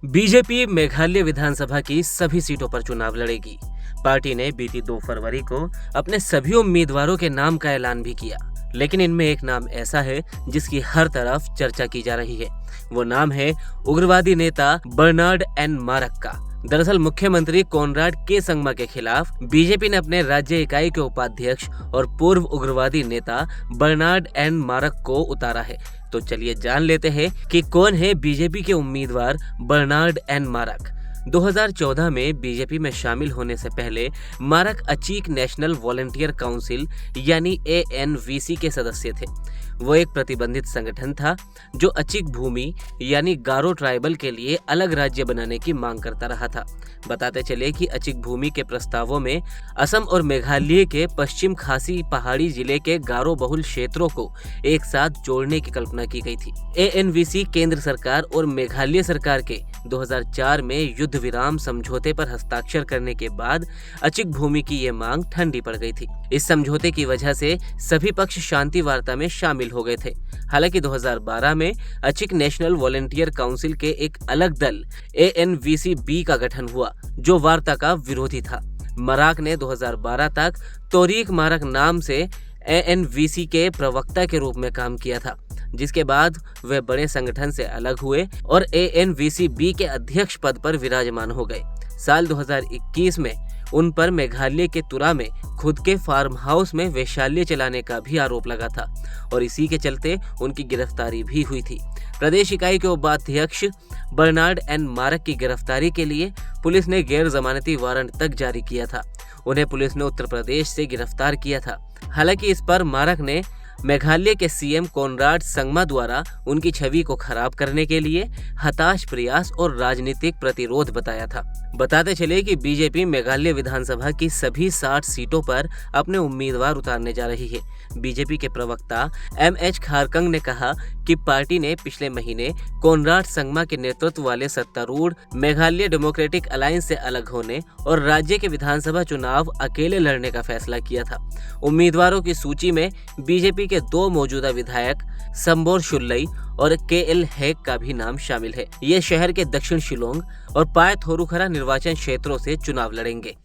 BJP Meghalaya विधानसभा की सभी सीटों पर चुनाव लड़ेगी। पार्टी ने बीती 2 फरवरी को अपने सभी उम्मीदवारों के नाम का ऐलान भी किया, लेकिन इनमें एक नाम ऐसा है जिसकी हर तरफ चर्चा की जा रही है। वो नाम है उग्रवादी नेता बर्नार्ड एन मारक का। दरअसल मुख्यमंत्री कोनराड के संगमा के खिलाफ बीजेपी ने अपने राज्य इकाई के उपाध्यक्ष और पूर्व उग्रवादी नेता बर्नार्ड एन मारक को उतारा है। तो चलिए जान लेते हैं कि कौन है बीजेपी के उम्मीदवार बर्नार्ड एन मारक। 2014 में बीजेपी में शामिल होने से पहले मारक अचीक नेशनल वॉलंटियर काउंसिल यानी ANVC के सदस्य थे। वो एक प्रतिबंधित संगठन था जो अचीक भूमि यानी गारो ट्राइबल के लिए अलग राज्य बनाने की मांग करता रहा था। बताते चले कि अचीक भूमि के प्रस्तावों में असम और मेघालय के पश्चिम खासी पहाड़ी जिले के गारो बहुल क्षेत्रों को एक साथ जोड़ने की कल्पना की गई थी। ANVC केंद्र सरकार और मेघालय सरकार के 2004 में युद्ध विराम समझौते पर हस्ताक्षर करने के बाद अचीक भूमि की ये मांग ठंडी पड़ गई थी। इस समझौते की वजह से सभी पक्ष शांति वार्ता में शामिल हो गए थे। हालांकि 2012 में अचीक नेशनल वॉलंटियर काउंसिल के एक अलग दल ANVC-B का गठन हुआ, जो वार्ता का विरोधी था। मारक ने 2012 तक तोरीक मारक नाम से ANVC के प्रवक्ता के रूप में काम किया था, जिसके बाद वे बड़े संगठन से अलग हुए और ANVC-B के अध्यक्ष पद पर विराजमान हो गए। साल 2021 में उन पर मेघालय के तुरा में खुद के फार्म हाउस में वेश्यालय चलाने का भी आरोप लगा था और इसी के चलते उनकी गिरफ्तारी भी हुई थी। प्रदेश इकाई के उपाध्यक्ष बर्नार्ड एन मारक की गिरफ्तारी के लिए पुलिस ने गैर जमानती वारंट तक जारी किया था। उन्हें पुलिस ने उत्तर प्रदेश से गिरफ्तार किया था। हालांकि इस पर मारक ने मेघालय के CM कोनराड संगमा द्वारा उनकी छवि को खराब करने के लिए हताश प्रयास और राजनीतिक प्रतिरोध बताया था। बताते चले कि बीजेपी मेघालय विधानसभा की सभी 60 सीटों पर अपने उम्मीदवार उतारने जा रही है। बीजेपी के प्रवक्ता MH खारकंग ने कहा कि पार्टी ने पिछले महीने कोनराड संगमा के नेतृत्व वाले सत्तारूढ़ मेघालय डेमोक्रेटिक अलायंस से अलग होने और राज्य के विधानसभा चुनाव अकेले लड़ने का फैसला किया था। उम्मीदवारों की सूची में बीजेपी के 2 मौजूदा विधायक संबोर शुल्लई और KL हेग का भी नाम शामिल है। ये शहर के दक्षिण शिलोंग और पाय थोरुखरा निर्वाचन क्षेत्रों से चुनाव लड़ेंगे।